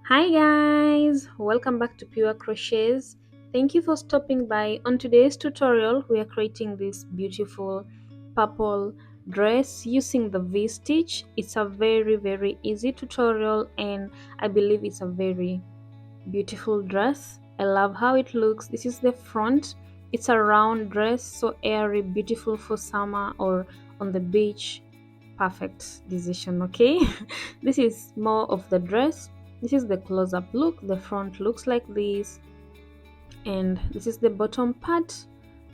Hi guys, welcome back to Pure Crochets. Thank you for stopping by. On today's tutorial we are creating this beautiful purple dress using the V-stitch. It's a very easy tutorial and I believe it's a very beautiful dress. I love how it looks. This is the front. It's a round dress, so airy, beautiful for summer or on the beach. Perfect decision. Okay. This is more of the dress. This is the close-up look. The front looks like this, and this is the bottom part.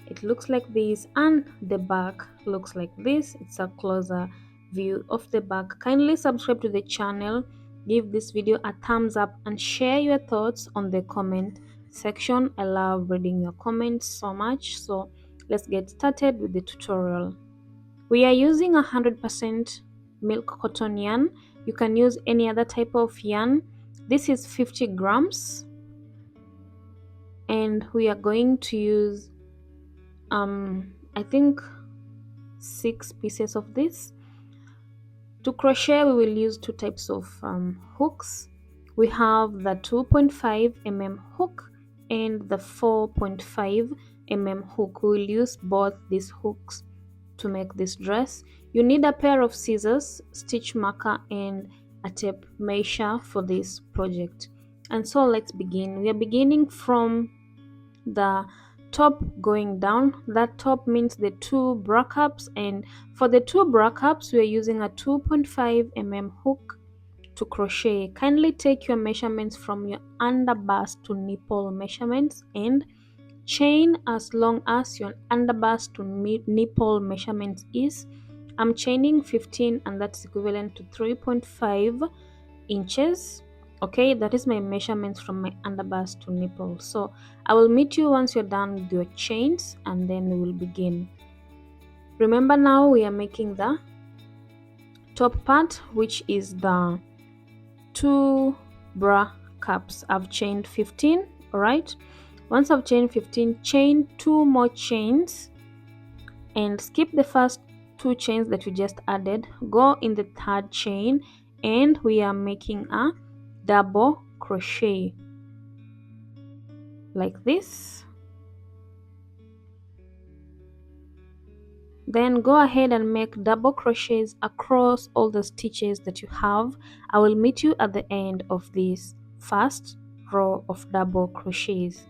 It looks like this, and the back looks like this. It's a closer view of the back. Kindly subscribe to the channel, give this video a thumbs up, and share your thoughts on the comment section. I love reading your comments so much. So let's get started with the tutorial. We are using 100% milk cotton yarn. You can use any other type of yarn. This is 50 grams, and we are going to use I think 6 pieces of this. To crochet we will use two types of hooks. We have the 2.5 mm hook and the 4.5 mm hook. We will use both these hooks to make this dress. You need a pair of scissors, stitch marker, and a tape measure for this project. And so let's begin. We are beginning from the top going down. That top means the two bra cups, and for the two bra cups we are using a 2.5 mm hook to crochet. Kindly take your measurements from your underbust to nipple measurements and chain as long as your underbust to nipple measurements is. I'm chaining 15, and that's equivalent to 3.5 inches. Okay, that is my measurements from my underbust to nipple. So I will meet you once you're done with your chains, and then we will begin. Remember, now we are making the top part, which is the two bra cups. I've chained 15. All right, once I've chained 15, chain 2 more chains and skip the first 2 chains that we just added. Go in the third chain, and we are making a double crochet like this. Then go ahead and make double crochets across all the stitches that you have. I will meet you at the end of this first row of double crochets.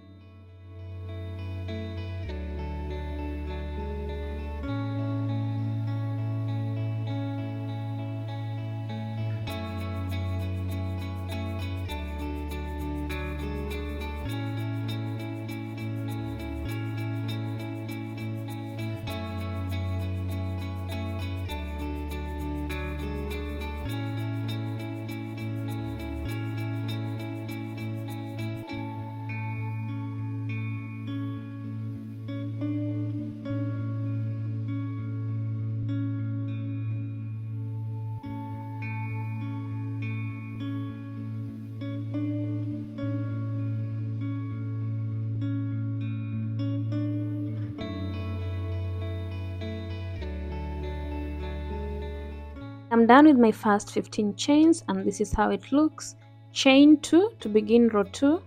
I'm done with my first 15 chains, and this is how it looks. Chain 2 to begin row 2.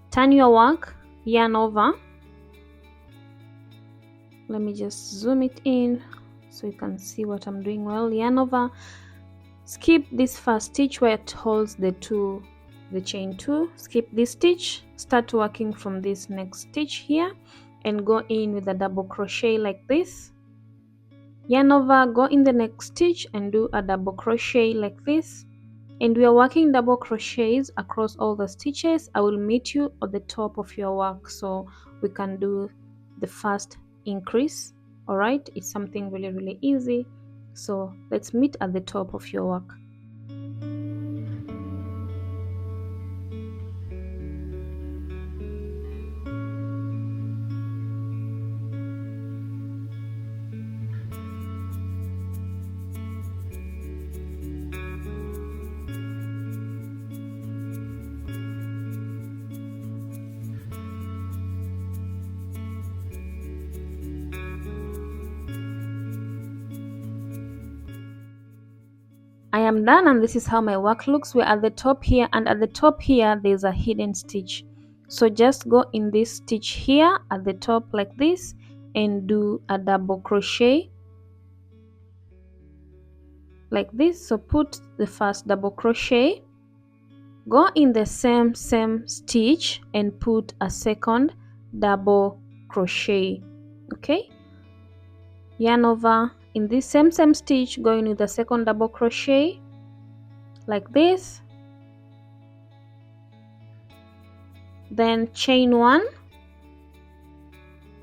Turn your work, yarn over. Let me just zoom it in so you can see what I'm doing well. Yarn over, skip this first stitch where it holds the chain 2. Skip this stitch, start working from this next stitch here, and go in with a double crochet like this. Yarn over, go in the next stitch and do a double crochet like this, and we are working double crochets across all the stitches. I will meet you at the top of your work so we can do the first increase. All right, it's something really easy, so let's meet at the top of your work. I am done, and this is how my work looks. We're at the top here, and at the top here there's a hidden stitch. So just go in this stitch here at the top like this and do a double crochet like this. So put the first double crochet, go in the same stitch and put a second double crochet. Okay, yarn over in this same stitch, going with the second double crochet like this, then chain 1,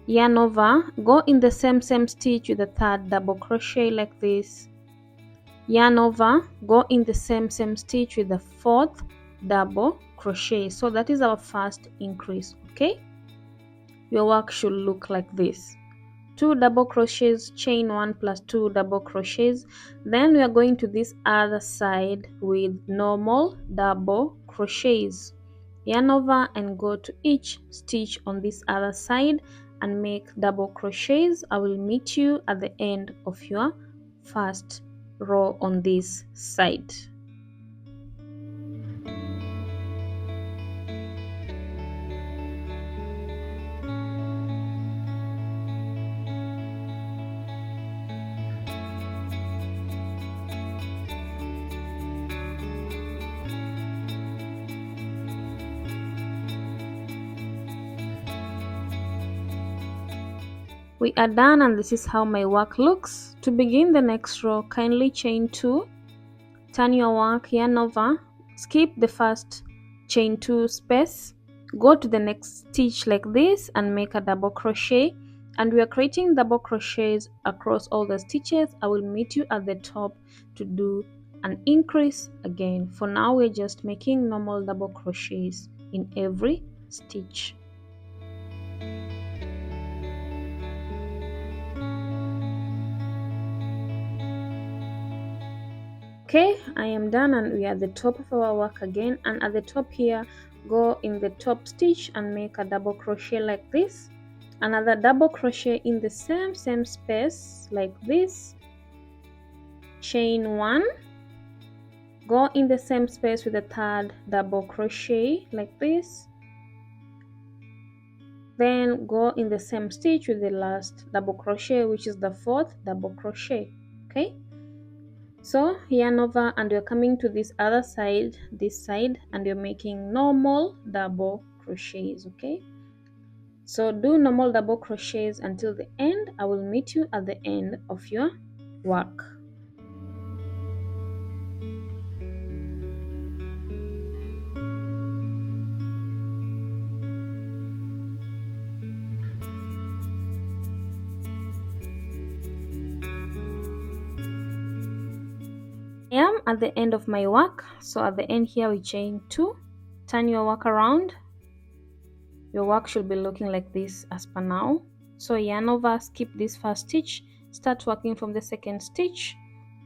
yarn over, go in the same stitch with the third double crochet like this, yarn over, go in the same stitch with the fourth double crochet. So that is our first increase. Okay, your work should look like this: 2 double crochets, chain 1 plus 2 double crochets. Then we are going to this other side with normal double crochets. Yarn over and go to each stitch on this other side and make double crochets. I will meet you at the end of your first row on this side. We are done, and this is how my work looks. To begin the next row, kindly chain 2, turn your work, yarn over, skip the first chain 2 space, go to the next stitch like this and make a double crochet. And we are creating double crochets across all the stitches. I will meet you at the top to do an increase again. For now, we're just making normal double crochets in every stitch. Okay, I am done, and we are at the top of our work again. And at the top here, go in the top stitch and make a double crochet like this, another double crochet in the same space like this, chain 1, go in the same space with the third double crochet like this, then go in the same stitch with the last double crochet, which is the fourth double crochet. Okay, so yarn over and you're coming to this other side, this side, and you're making normal double crochets. Okay, so do normal double crochets until the end. I will meet you at the end of your work. I am at the end of my work. So at the end here, we chain 2, turn your work around. Your work should be looking like this as per now. So yarn over, skip this first stitch, start working from the second stitch,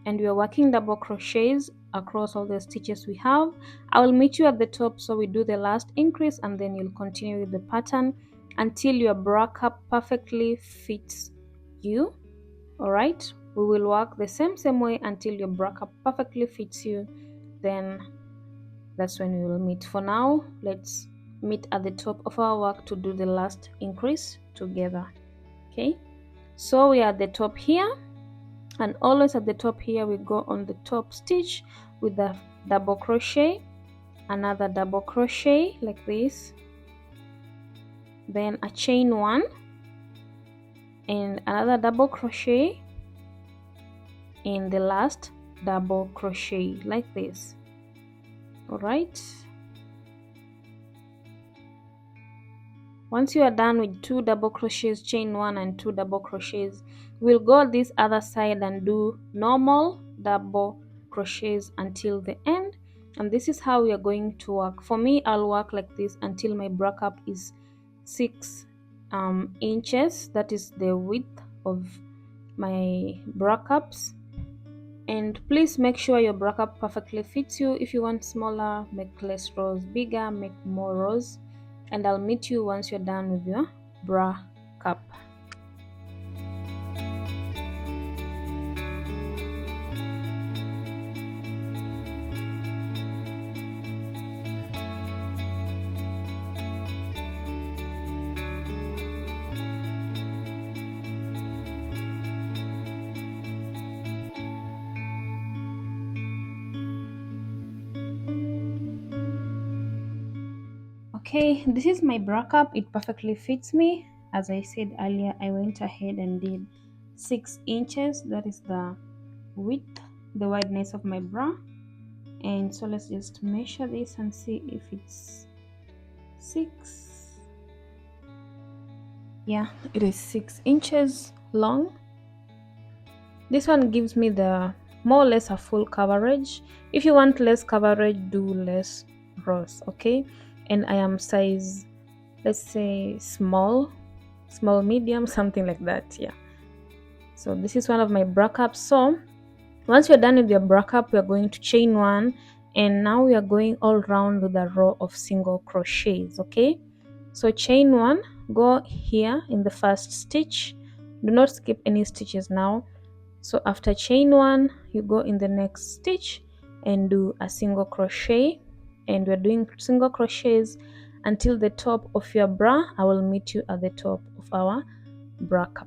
and we are working double crochets across all the stitches we have. I will meet you at the top, so we do the last increase, and then you'll continue with the pattern until your bra cup perfectly fits you. All right, we will work the same way until your bra cup perfectly fits you. Then that's when we will meet. For now, let's meet at the top of our work to do the last increase together. Okay, so we are at the top here, and always at the top here we go on the top stitch with the double crochet, another double crochet like this, then a chain 1 and another double crochet in the last double crochet like this. All right, once you are done with 2 double crochets, chain 1 and 2 double crochets, we'll go this other side and do normal double crochets until the end. And this is how we are going to work. For me, I'll work like this until my bra cup is 6 inches. That is the width of my bra cups. And please make sure your bra cup perfectly fits you. If you want smaller, make less rows, bigger, make more rows. And I'll meet you once you're done with your bra cup. Okay, this is my bra cup. It perfectly fits me. As I said earlier, I went ahead and did 6 inches. That is the width, the wideness of my bra. And so let's just measure this and see if it's 6. Yeah, it is 6 inches long. This one gives me the more or less a full coverage. If you want less coverage, do less rows, okay? And I am size, let's say small medium, something like that. Yeah, so this is one of my bra cups. So once you're done with your bra cup, we are going to chain 1, and now we are going all round with a row of single crochets. Okay, so chain 1, go here in the first stitch, do not skip any stitches now. So after chain 1, you go in the next stitch and do a single crochet, and we're doing single crochets until the top of your bra. I will meet you at the top of our bra cup.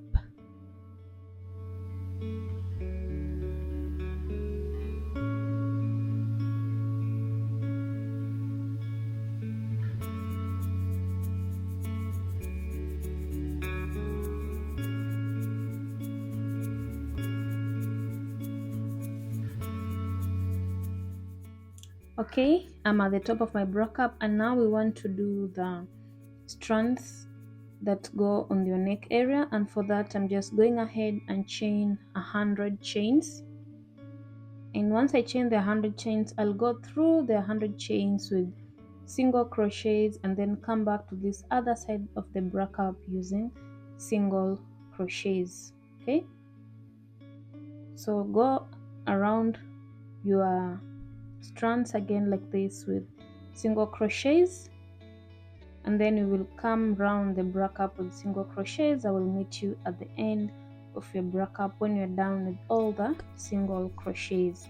Okay, I'm at the top of my bra cup, and now we want to do the strands that go on your neck area, and for that I'm just going ahead and chain 100 chains. And once I chain the 100 chains, I'll go through the 100 chains with single crochets and then come back to this other side of the bra cup using single crochets. Okay, so go around your strands again like this with single crochets, and then we will come round the bra cup with single crochets. I will meet you at the end of your bra cup when you're done with all the single crochets.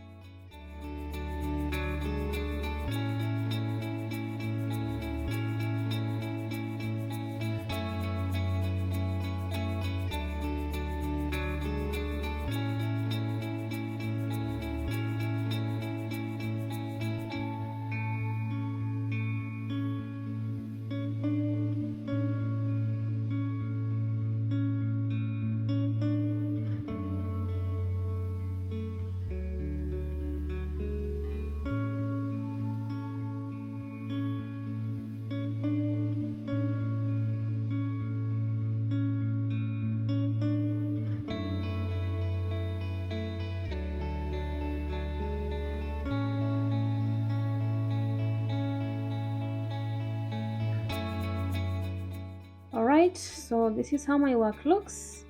Alright, so this is how my work looks,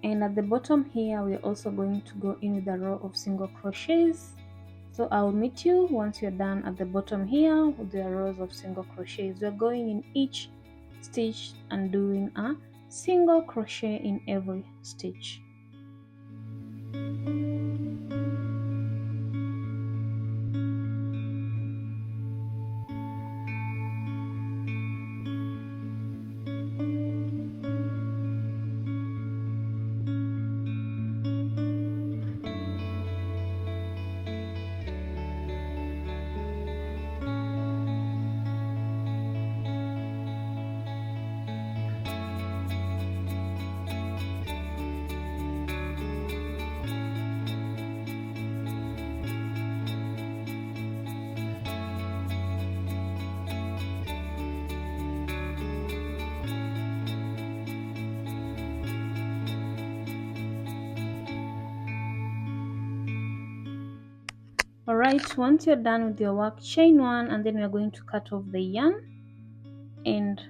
and at the bottom here we're also going to go in with a row of single crochets. So I'll meet you once you're done at the bottom here with the rows of single crochets. We're going in each stitch and doing a single crochet in every stitch. Alright, once you're done with your work, chain 1, and then we're going to cut off the yarn, and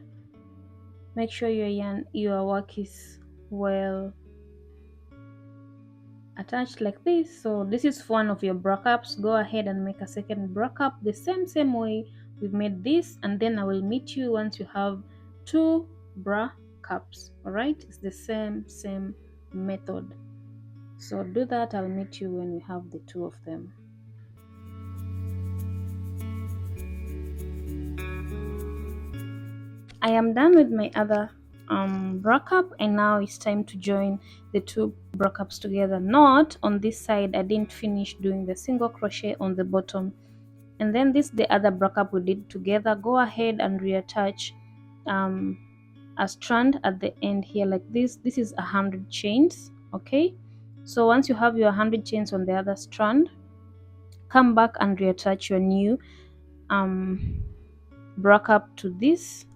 make sure your work is well attached like this. So this is one of your bra cups. Go ahead and make a second bra cup the same way we've made this, and then I will meet you once you have 2 bra cups. Alright, it's the same method. So do that. I'll meet you when we have the 2 of them. I am done with my other bra cup, and now it's time to join the 2 bra cups together. Not on this side, I didn't finish doing the single crochet on the bottom And then this the other backup we did together. Go ahead and reattach a strand at the end here like this. This is 100 chains. Okay, so once you have your 100 chains on the other strand, come back and reattach your new backup to this.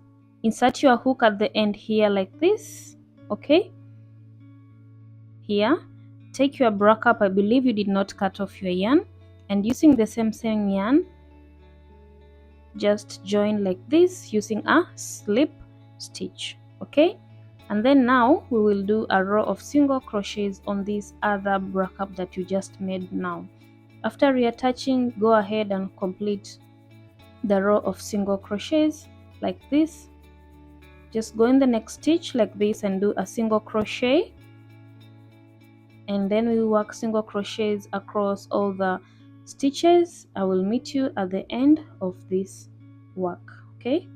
Insert your hook at the end here like this. Okay, here take your backup. I believe you did not cut off your yarn, and using the same yarn, just join like this using a slip stitch. Okay, and then now we will do a row of single crochets on this other backup that you just made now. After reattaching, go ahead and complete the row of single crochets like this. Just go in the next stitch like this and do a single crochet, and then we work single crochets across all the stitches. I will meet you at the end of this work. Okay,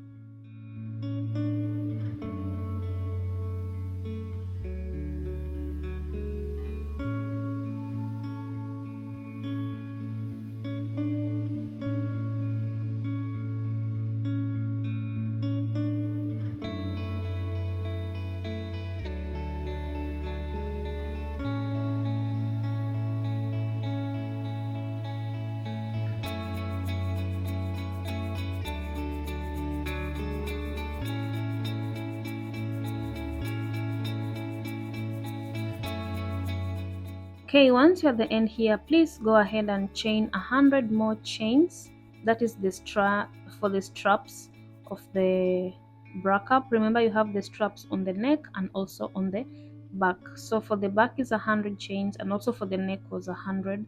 okay, once you're at the end here, please go ahead and chain 100 more chains. That is the strap for the straps of the backup. Remember, you have the straps on the neck and also on the back. So for the back is 100 chains, and also for the neck was 100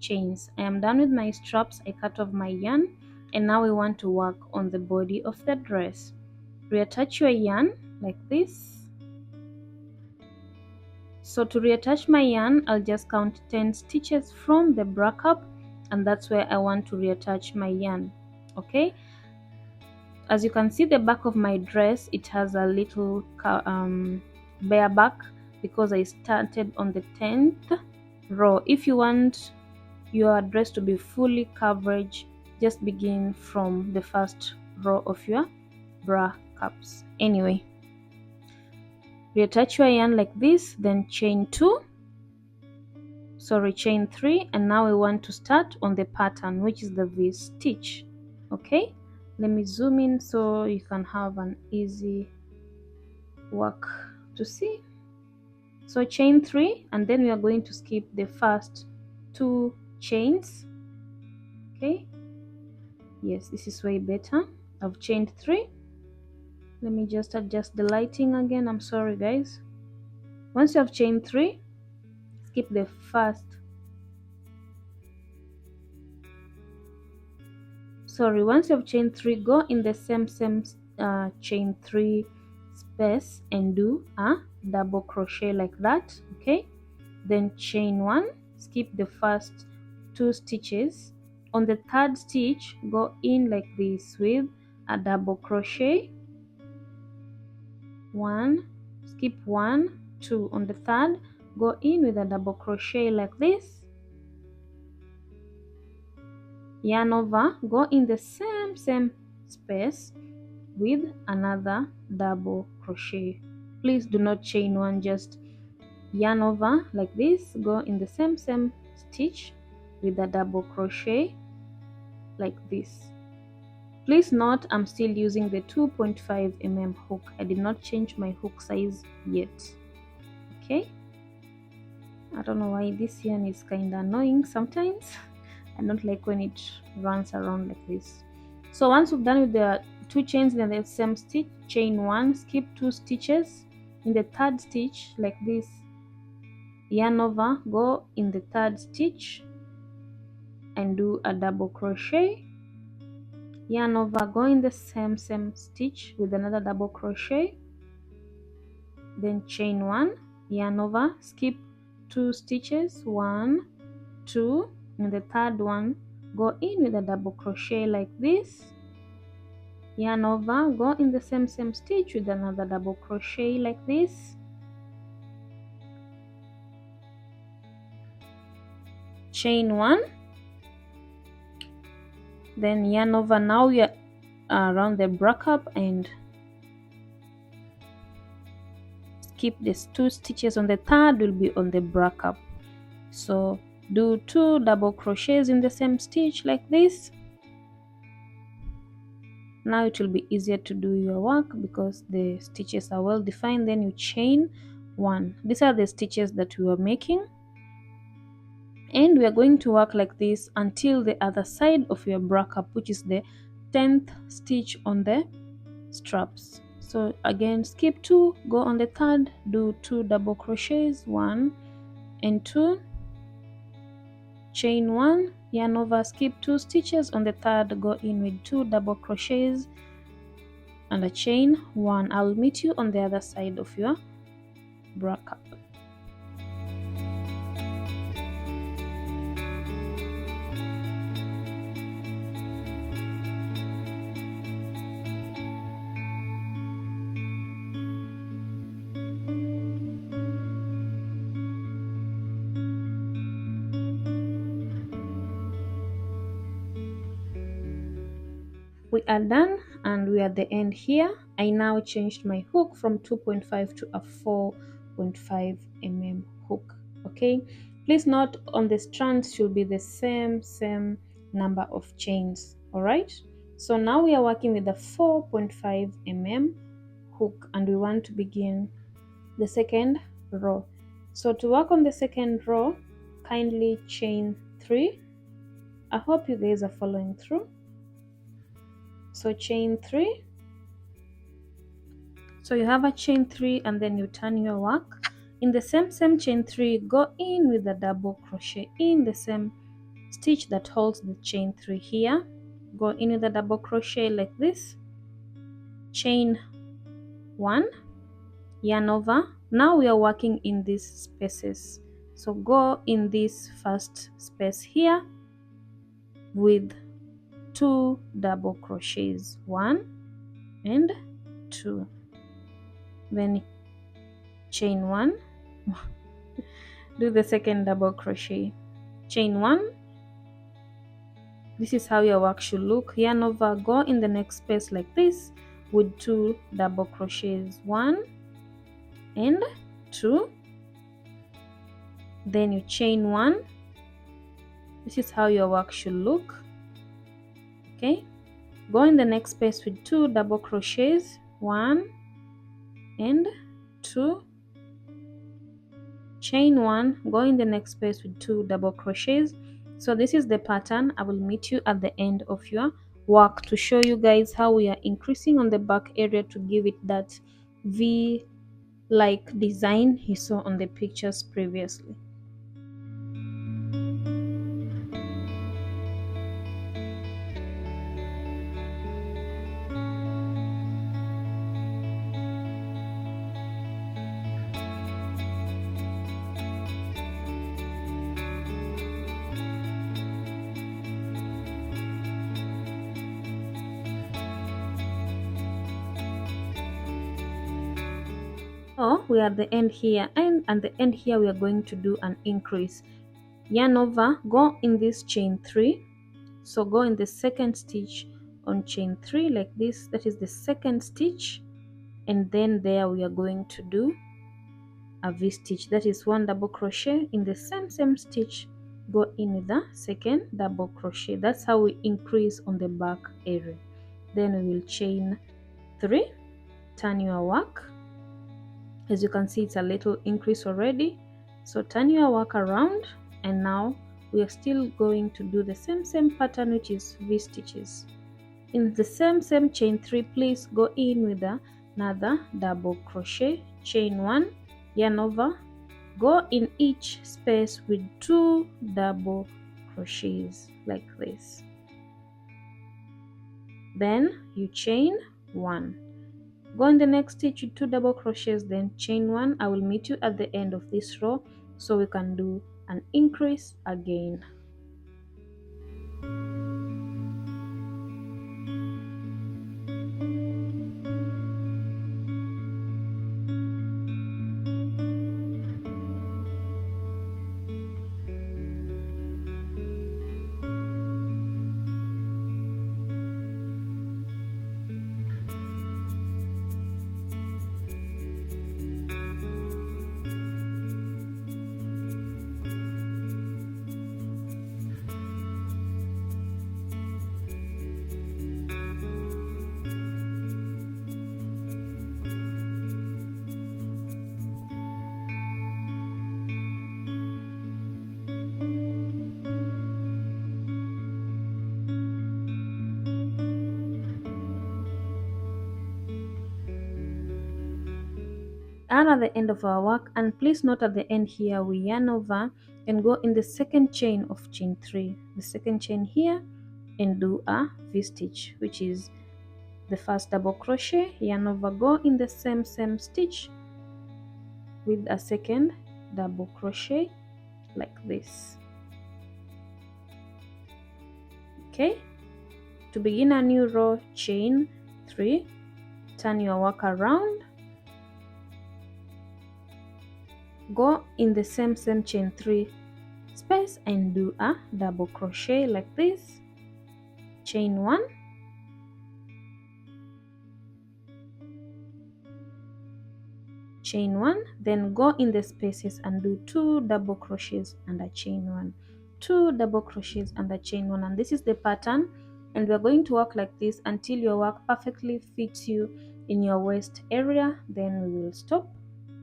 chains. I am done with my straps. I cut off my yarn, and now we want to work on the body of the dress. Reattach your yarn like this. So to reattach my yarn, I'll just count 10 stitches from the backup, and that's where I want to reattach my yarn. Okay, as you can see, the back of my dress, it has a little bare back because I started on the 10th row. If you want your dress to be fully coverage, just begin from the first row of your backups. Anyway, reattach your yarn like this, then chain 3, and now we want to start on the pattern, which is the V stitch. Okay, let me zoom in so you can have an easy work to see. So chain 3, and then we are going to skip the first 2 chains. Okay, yes, this is way better. I've chained 3. Let me just adjust the lighting again. I'm sorry guys. Once you have chained 3, skip the first, once you have chained 3, go in the same chain 3 space and do a double crochet like that. Okay, then chain 1, skip the first 2 stitches. On the 3rd stitch, go in like this with a double crochet, 1, skip 1, 2. On the 3rd, go in with a double crochet like this, yarn over, go in the same space with another double crochet. Please do not chain 1, just yarn over like this, go in the same stitch with a double crochet like this. Please note, I'm still using the 2.5 mm hook. I did not change my hook size yet. Okay, I don't know why this yarn is kind of annoying sometimes. I don't like when it runs around like this. So once you've done with the 2 chains in the same stitch, chain 1, skip 2 stitches. In the 3rd stitch like this, yarn over, go in the 3rd stitch and do a double crochet, yarn over, go in the same stitch with another double crochet, then chain 1, yarn over, skip 2 stitches, 1, 2. In the 3rd one, go in with a double crochet like this, yarn over, go in the same stitch with another double crochet like this, chain 1, then yarn over. Now we are around the backup and skip these 2 stitches. On the third will be on the backup, so do 2 double crochets in the same stitch like this. Now it will be easier to do your work because the stitches are well defined. Then you chain 1. These are the stitches that we were making, and we are going to work like this until the other side of your backup, which is the 10th stitch on the straps. So again, skip 2, go on the third, do 2 double crochets, 1 and 2, chain 1, yarn over, skip 2 stitches. On the third, go in with 2 double crochets and a chain 1. I'll meet you on the other side of your backup. We are done and we are at the end here. I now changed my hook from 2.5 to a 4.5 mm hook. Okay, please note on the strands should be the same number of chains. All right, so now we are working with the 4.5 mm hook and we want to begin the second row. So to work on the second row, kindly chain 3. I hope you guys are following through. So chain 3. So you have a chain 3 and then you turn your work. In the same chain 3, go in with a double crochet in the same stitch that holds the chain 3 here. Go in with a double crochet like this. Chain 1, yarn over. Now we are working in these spaces. So go in this first space here with 2 double crochets, 1 and 2. Then chain 1, do the second double crochet, chain 1. This is how your work should look. Yarn over, go in the next space like this with 2 double crochets, 1 and 2. Then you chain 1. This is how your work should look. Okay, go in the next space with 2 double crochets, 1 and 2, chain 1, go in the next space with 2 double crochets. So this is the pattern. I will meet you at the end of your work to show you guys how we are increasing on the back area to give it that V like design you saw on the pictures previously. So we are at the end here, and at the end here we are going to do an increase. Yarn over, go in this chain 3. So go in the second stitch on chain 3 like this. That is the second stitch, and then there we are going to do a V stitch. That is 1 double crochet in the same stitch. Go in with the second double crochet. That's how we increase on the back area. Then we will chain 3, turn your work. As you can see, it's a little increase already. So turn your work around, and now we are still going to do the same pattern, which is V stitches. In the same chain 3, please go in with another double crochet, chain 1, yarn over, go in each space with 2 double crochets like this. Then you chain 1. Go in the next stitch with 2 double crochets, then chain 1. I will meet you at the end of this row so we can do an increase again. are at the end of our work, and please note at the end here we yarn over and go in the second chain of chain 3, the second chain here, and do a V-stitch, which is the first double crochet, yarn over, go in the same stitch with a second double crochet like this. Okay, to begin a new row, chain 3, turn your work around, go in the same chain 3 space and do a double crochet like this, chain 1, chain 1, then go in the spaces and do 2 double crochets and a chain 1, 2 double crochets and a chain 1, and this is the pattern, and we're going to work like this until your work perfectly fits you in your waist area. Then we will stop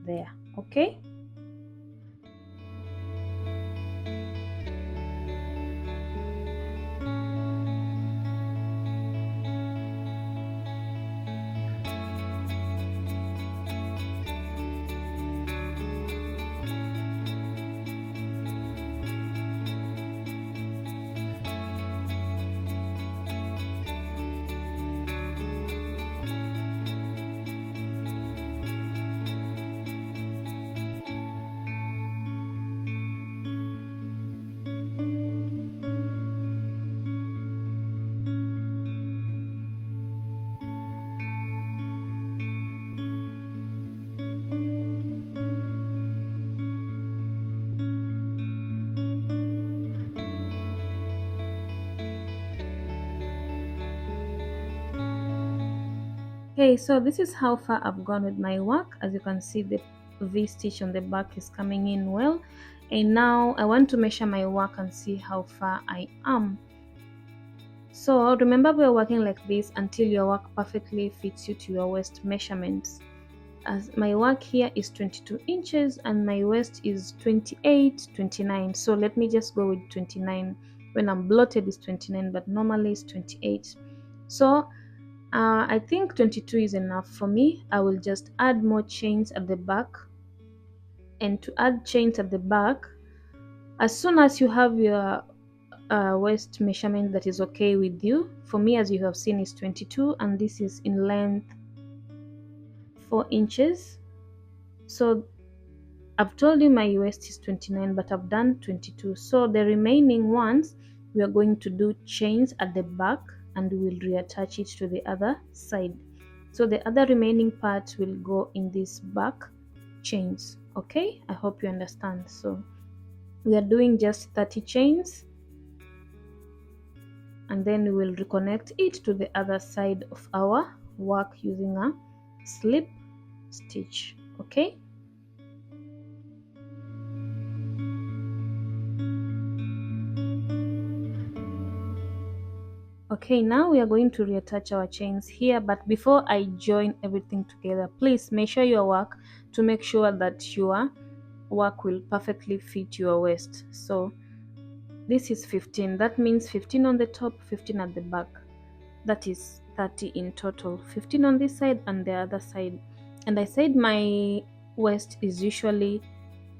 there. Okay, okay, so this is how far I've gone with my work. As you can see, the V-stitch on the back is coming in well, and now I want to measure my work and see how far I am. So remember, we're working like this until your work perfectly fits you to your waist measurements. As my work here is 22 inches and my waist is 28, 29, so let me just go with 29. When I'm bloated is 29, but normally it's 28. So I think 22 is enough for me. I will just add more chains at the back, and to add chains at the back, as soon as you have your waist measurement that is okay with you, for me, as you have seen, is 22, and this is in length 4 inches. So I've told you my waist is 29, but I've done 22. So the remaining ones, we are going to do chains at the back and we will reattach it to the other side. So the other remaining part will go in these back chains. Okay, I hope you understand. So we are doing just 30 chains, and then we will reconnect it to the other side of our work using a slip stitch. Okay, okay, now we are going to reattach our chains here, but before I join everything together, please measure your work to make sure that your work will perfectly fit your waist. So this is 15, that means 15 on the top, 15 at the back, that is 30 in total, 15 on this side and the other side. And I said my waist is usually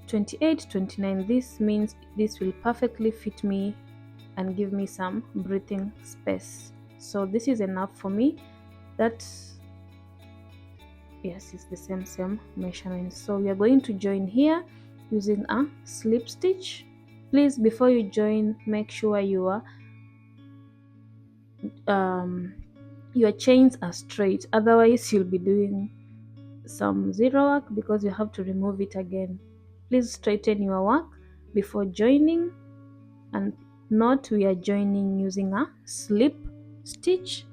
28, 29. This means this will perfectly fit me and give me some breathing space. So this is enough for me. That, yes, it's the same measurement. So we are going to join here using a slip stitch. Please, before you join, make sure your chains are straight, otherwise you'll be doing some zero work because you have to remove it again. Please straighten your work before joining, and note we are joining using a slip stitch.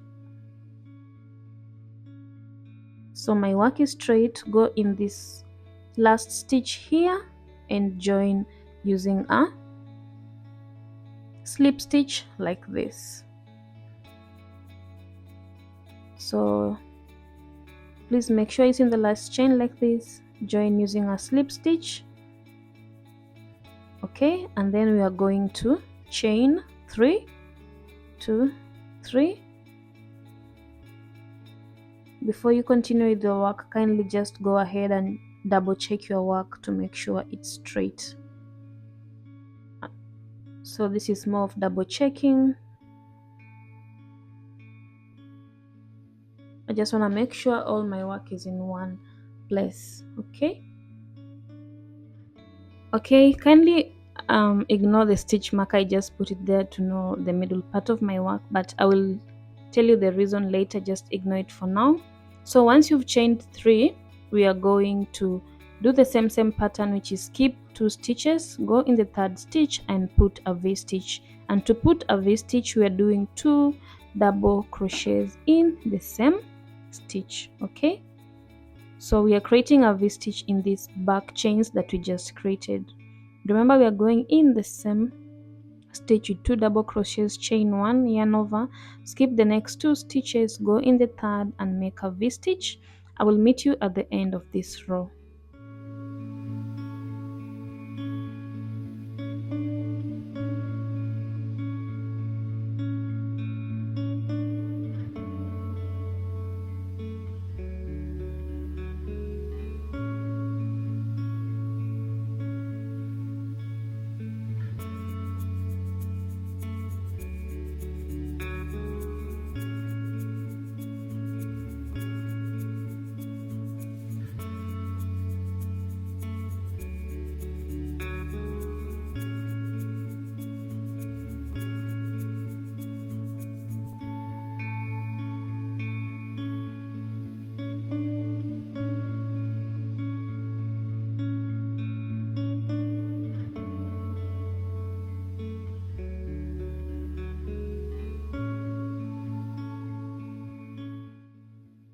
So my work is straight, go in this last stitch here and join using a slip stitch like this. So please make sure it's in the last chain like this, join using a slip stitch. Okay, and then we are going to chain 3, 2, 3. Before you continue with the work, kindly just go ahead and double check your work to make sure it's straight. So this is more of double checking. I just want to make sure all my work is in one place. Okay, kindly ignore the stitch marker. I just put it there to know the middle part of my work, but I will tell you the reason later. Just ignore it for now. So once you've chained 3, we are going to do the same pattern, which is skip 2 stitches, go in the 3rd stitch and put a V-stitch. And to put a V-stitch, we are doing 2 double crochets in the same stitch. Okay, so we are creating a V-stitch in these back chains that we just created. Remember, we are going in the same stitch with 2 double crochets, chain 1, yarn over, skip the next 2 stitches, go in the 3rd and make a V-stitch. I will meet you at the end of this row.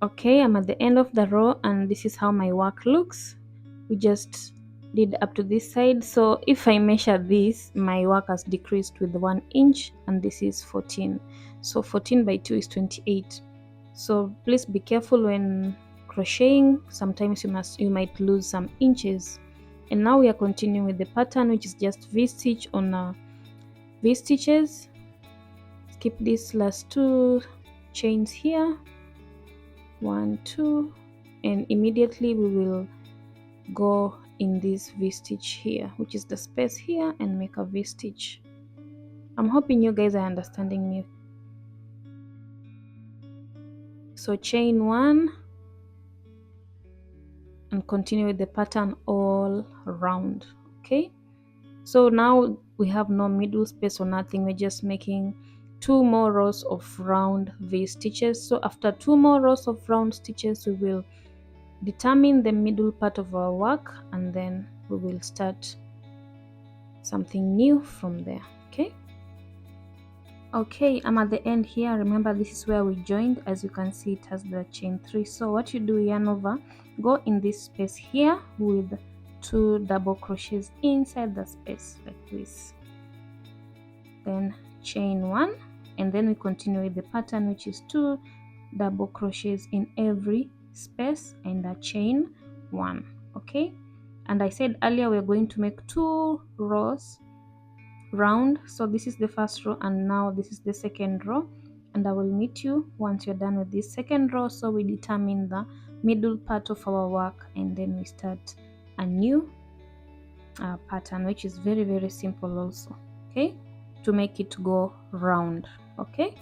Okay, I'm at the end of the row and this is how my work looks. We just did up to this side. So if I measure this, my work has decreased with 1 inch and this is 14. So 14 by 2 is 28. So please be careful when crocheting. Sometimes you might lose some inches. And now we are continuing with the pattern, which is just V-stitch on V-stitches. Skip these last 2 chains here, 1, 2, and immediately we will go in this V-stitch here, which is the space here, and make a V-stitch. I'm hoping you guys are understanding me. So chain 1 and continue with the pattern all around. Okay, so now we have no middle space or nothing. We're just making 2 more rows of round V-stitches. So after 2 more rows of round stitches, we will determine the middle part of our work and then we will start something new from there. Okay, I'm at the end here. Remember, this is where we joined. As you can see, it has the chain 3. So what you do, yarn over, go in this space here with 2 double crochets inside the space like this, then chain 1, and then we continue with the pattern, which is 2 double crochets in every space and a chain 1. Okay, and I said earlier we're going to make 2 rows round. So this is the first row and now this is the second row, and I will meet you once you're done with this second row. So we determine the middle part of our work and then we start a new pattern, which is very simple also, okay, to make it go round. Okay,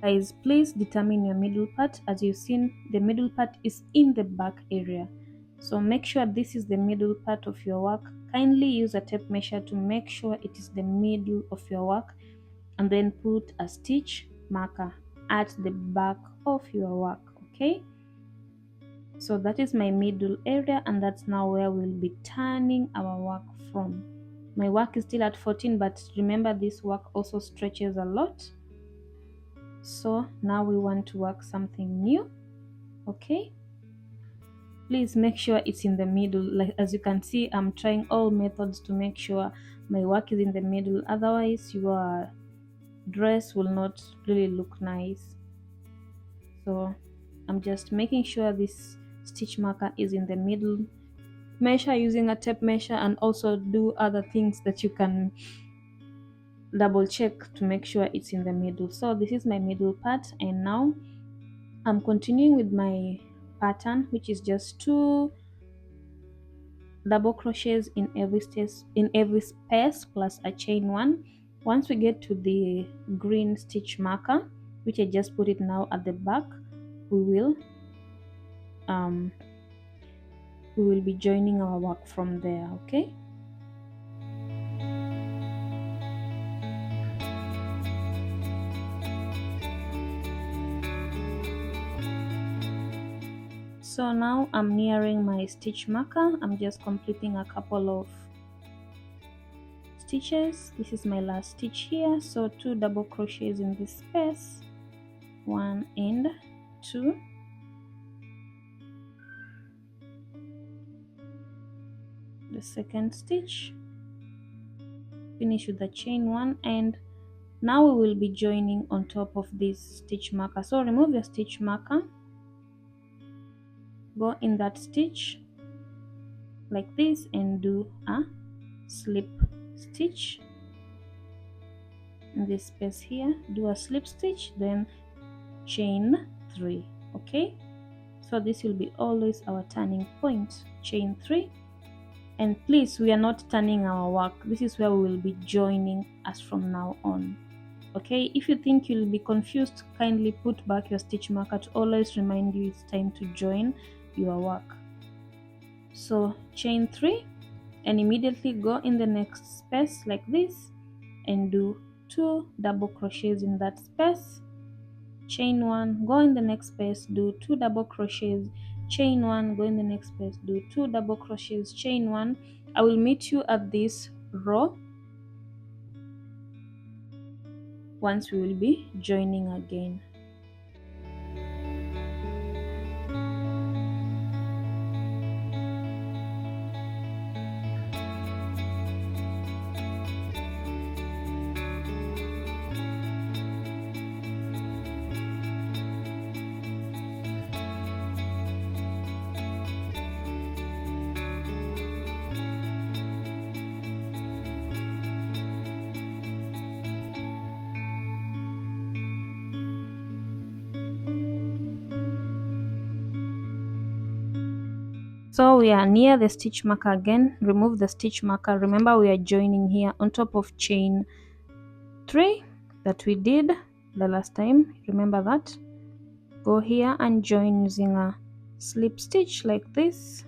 guys, please determine your middle part. As you've seen, the middle part is in the back area, so make sure this is the middle part of your work. Kindly use a tape measure to make sure it is the middle of your work, and then put a stitch marker at the back of your work. Okay, so that is my middle area, and that's now where we'll be turning our work from. My work is still at 14, but remember, this work also stretches a lot. So now we want to work something new. Okay, please make sure it's in the middle. Like, as you can see, I'm trying all methods to make sure my work is in the middle, otherwise your dress will not really look nice. So I'm just making sure this stitch marker is in the middle. Measure using a tape measure, and also do other things that you can double check to make sure it's in the middle. So this is my middle part, and now I'm continuing with my pattern, which is just 2 double crochets in every space plus a chain 1. Once we get to the green stitch marker, which I just put it now at the back, we will be joining our work from there. Okay, so now I'm nearing my stitch marker. I'm just completing a couple of stitches. This is my last stitch here, so 2 double crochets in this space, 1 and 2, the second stitch, finish with the chain 1, and now we will be joining on top of this stitch marker. So remove your stitch marker, go in that stitch like this and do a slip stitch in this space here, do a slip stitch, then chain 3. Okay, so this will be always our turning point, chain 3. And please, we are not turning our work. This is where we will be joining as from now on. Okay, if you think you'll be confused, kindly put back your stitch marker to always remind you it's time to join your work. So chain 3, and immediately go in the next space like this and do 2 double crochets in that space, chain 1, go in the next space, do 2 double crochets, chain 1, go in the next space, do 2 double crochets, chain 1. I will meet you at this row once we will be joining again. So we are near the stitch marker again. Remove the stitch marker. Remember, we are joining here on top of chain 3 that we did the last time. Remember that. Go here and join using a slip stitch like this.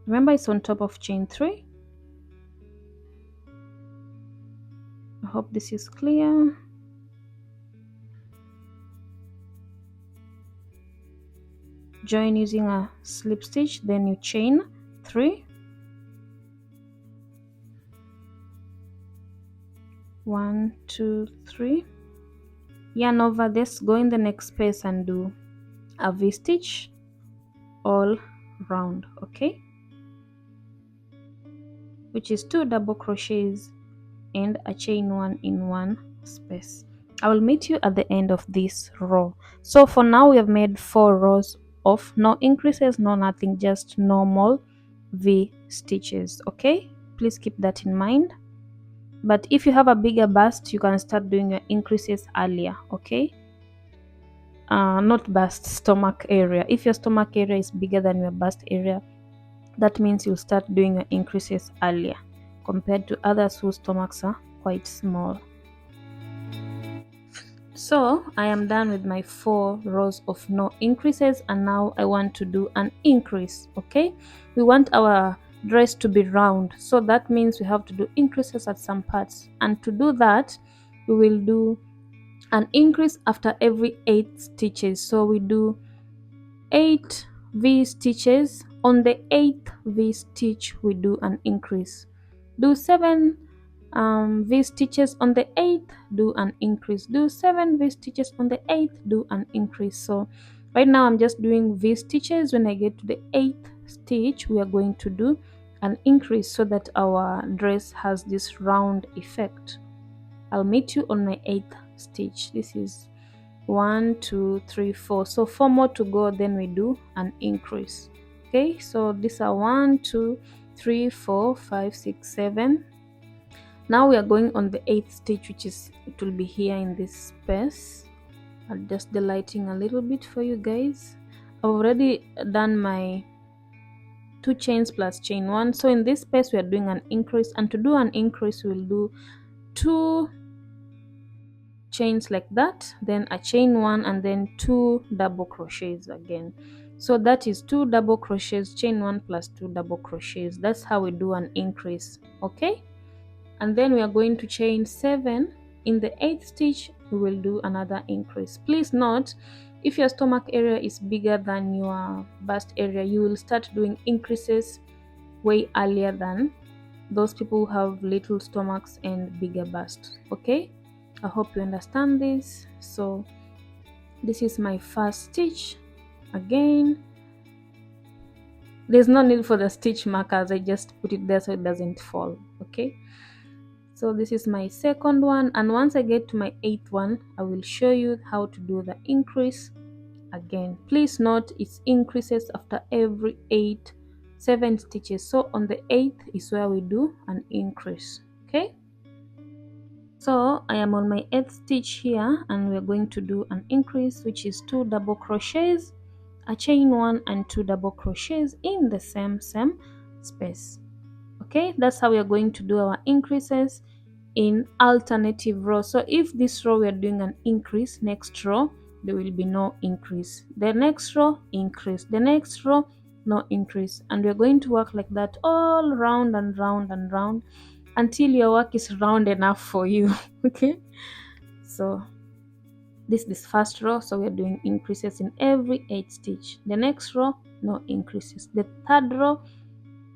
Remember, it's on top of chain 3. I hope this is clear. Join using a slip stitch, then you chain 3. 1, 2, 3. Yarn over this, go in the next space and do a V stitch all round. Okay, which is 2 double crochets and a chain 1 in one space. I will meet you at the end of this row. So for now, we have made 4 rows of no increases, no nothing, just normal V stitches. Okay, please keep that in mind. But if you have a bigger bust, you can start doing your increases earlier. Okay, not bust, stomach area. If your stomach area is bigger than your bust area, that means you'll start doing your increases earlier compared to others whose stomachs are quite small. So I am done with my 4 rows of no increases, and now I want to do an increase. Okay, we want our dress to be round, so that means we have to do increases at some parts, and to do that we will do an increase after every 8 stitches. So we do 8 V stitches. On the 8th V stitch we do an increase. Do 7 V stitches on the 8th, do an increase. Do 7 V stitches on the 8th, do an increase. So right now I'm just doing V stitches. When I get to the 8th stitch, we are going to do an increase so that our dress has this round effect. I'll meet you on my 8th stitch. This is 1 2 3 4, so 4 more to go, then we do an increase. Okay, so these are 1 2 3 4 5 6 7. Now we are going on the 8th stitch, which is, it will be here in this space. I'll adjust the lighting a little bit for you guys. I've already done my 2 chains plus chain 1, so in this space we are doing an increase, and to do an increase we'll do 2 chains like that, then a chain 1, and then 2 double crochets again. So that is 2 double crochets, chain 1 plus 2 double crochets. That's how we do an increase. Okay, and then we are going to chain 7. In the 8th stitch we will do another increase. Please note, if your stomach area is bigger than your bust area, you will start doing increases way earlier than those people who have little stomachs and bigger busts. Okay, I hope you understand this. So this is my first stitch. Again, there's no need for the stitch markers, I just put it there so it doesn't fall. Okay, so this is my second one, and once I get to my 8th one I will show you how to do the increase again. Please note, it's increases after every 7 stitches, so on the 8th is where we do an increase. Okay, so I am on my 8th stitch here, and we're going to do an increase, which is 2 double crochets, a chain 1, and 2 double crochets in the same space. Okay, that's how we are going to do our increases in alternative rows. So if this row we are doing an increase, next row there will be no increase, the next row increase, the next row no increase, and we're going to work like that all round and round and round until your work is round enough for you. Okay, so this is first row, so we're doing increases in every 8 stitch. The next row no increases, the third row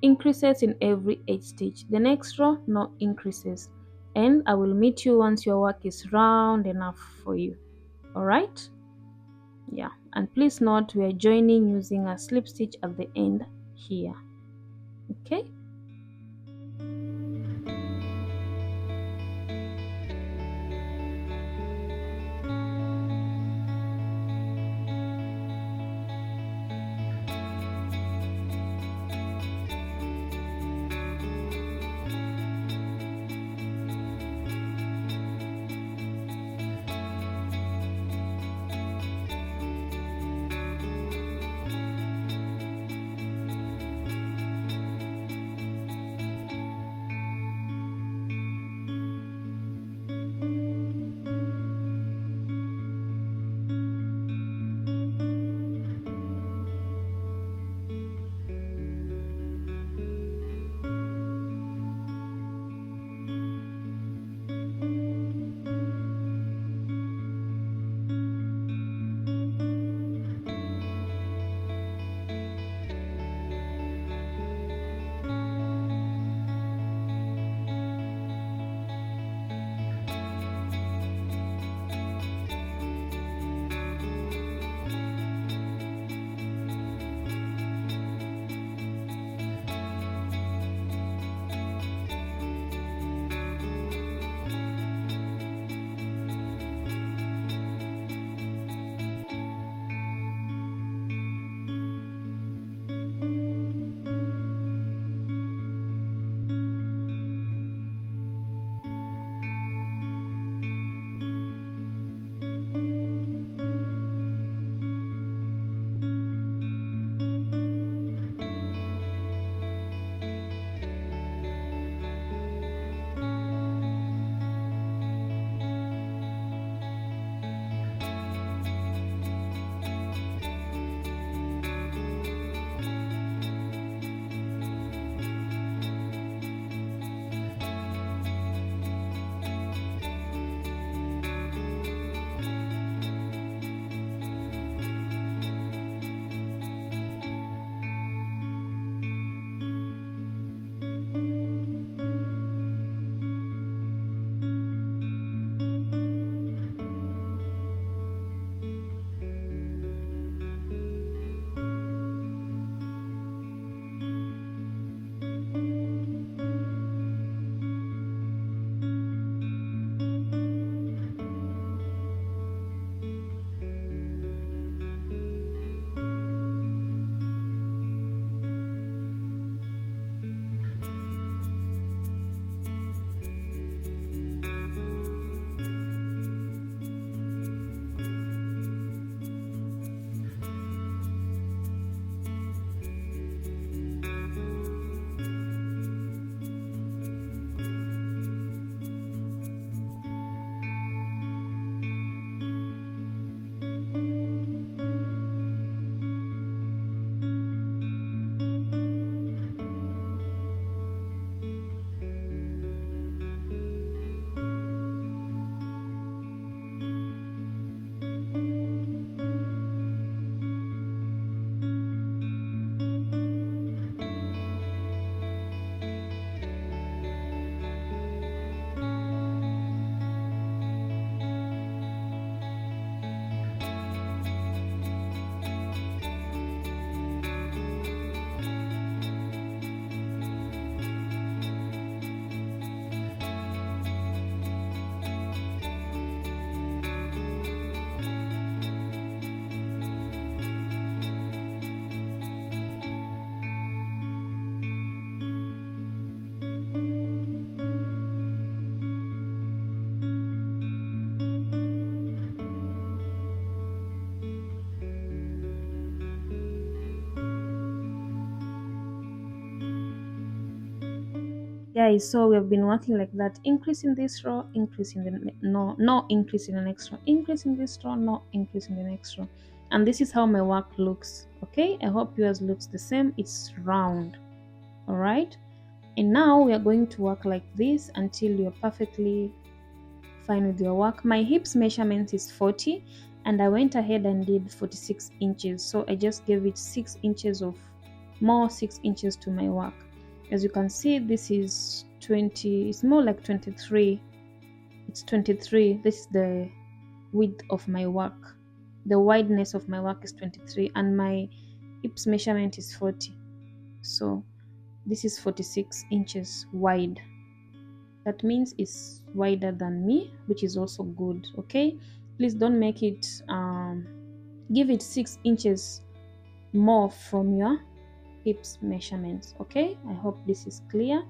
increases in every 8 stitch, the next row no increases, and I will meet you once your work is round enough for you. All right, yeah, and please note we are joining using a slip stitch at the end here. Okay, Guys, so we have been working like that, increase in this row, increase in the no increase in the next row, increase in this row, no increase in the next row. And this is how my work looks. Okay, I hope yours looks the same. It's round. All right, and now we are going to work like this until you're perfectly fine with your work. My hips measurement is 40, and I went ahead and did 46 inches, so I just gave it 6 inches of more 6 inches to my work. As you can see, this is 20, it's more like 23. It's 23. This is the width of my work. The wideness of my work is 23, and my hips measurement is 40. So this is 46 inches wide. That means it's wider than me, which is also good. Okay, please don't make it give it 6 inches more from your hips measurements. Okay, I hope this is clear.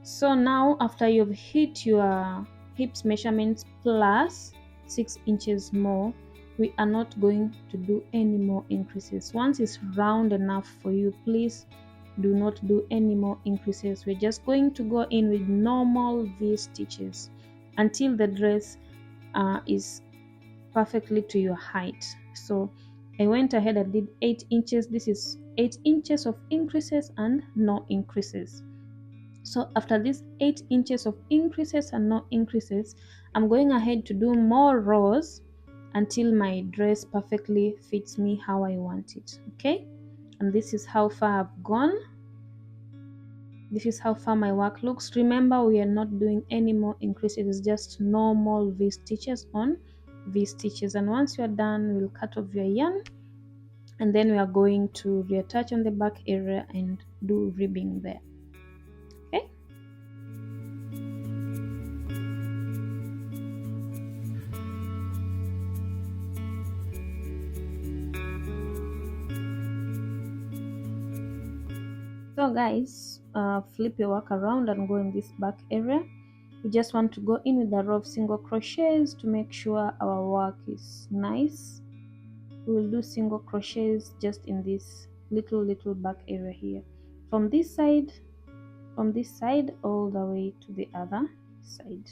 So now after you've hit your hips measurements plus 6 inches more, we are not going to do any more increases. Once it's round enough for you, please do not do any more increases. We're just going to go in with normal V stitches until the dress is perfectly to your height. So I went ahead and did 8 inches. This is 8 inches of increases and no increases. So after these 8 inches of increases and no increases, I'm going ahead to do more rows until my dress perfectly fits me how I want it. Okay, and this is how far I've gone. This is how far my work looks. Remember, we are not doing any more increases. It's just normal V stitches on V stitches. And once you are done, we'll cut off your yarn, and then we are going to reattach on the back area and do ribbing there. Okay. So guys, flip your work around and go in this back area. We just want to go in with a row of single crochets to make sure our work is nice. We will do single crochets just in this little back area here, from this side all the way to the other side.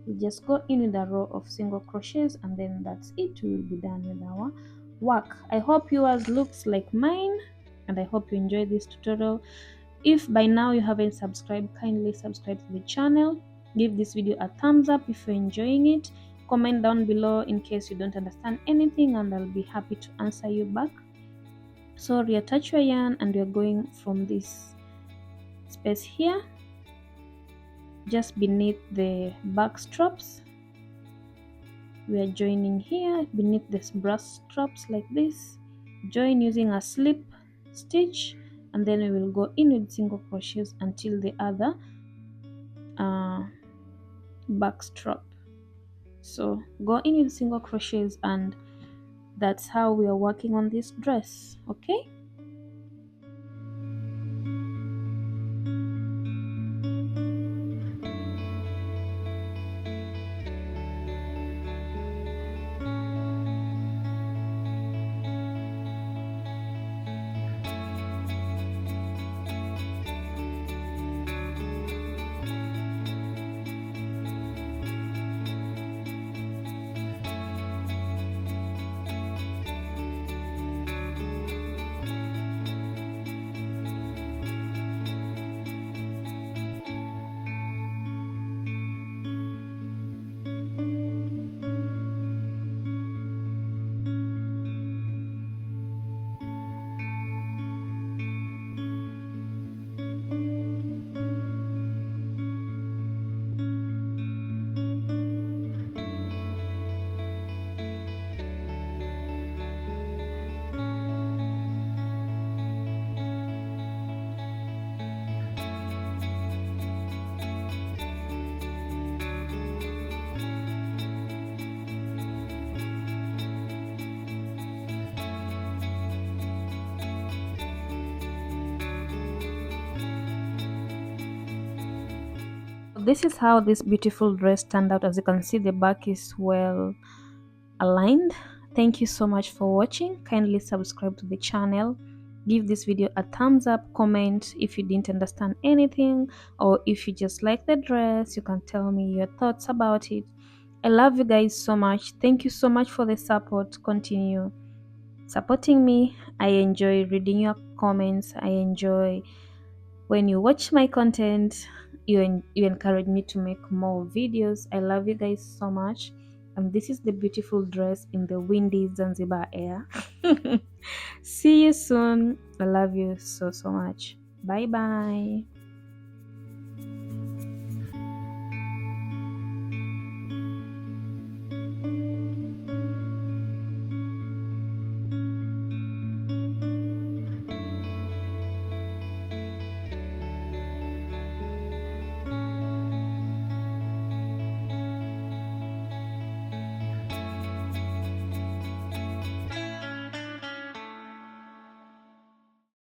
We just go in with a row of single crochets, and then that's it. We will be done with our work. I hope yours looks like mine, and I hope you enjoyed this tutorial. If by now you haven't subscribed, kindly subscribe to the channel. Give this video a thumbs up if you're enjoying it. Comment down below in case you don't understand anything, and I'll be happy to answer you back. So reattach your yarn, and we're going from this space here, just beneath the back straps. We are joining here beneath this brass straps like this. Join using a slip stitch, and then we will go in with single crochets until the other back strap. So go in with single crochets, and that's how we are working on this dress. Okay. This is how this beautiful dress turned out. As you can see, the back is well aligned. Thank you so much for watching. Kindly subscribe to the channel. Give this video a thumbs up, comment if you didn't understand anything, or if you just like the dress, you can tell me your thoughts about it. I love you guys so much. Thank you so much for the support. Continue supporting me. I enjoy reading your comments. I enjoy when you watch my content. You encourage me to make more videos. I love you guys so much. And this is the beautiful dress in the windy Zanzibar air. See you soon. I love you so much. Bye bye.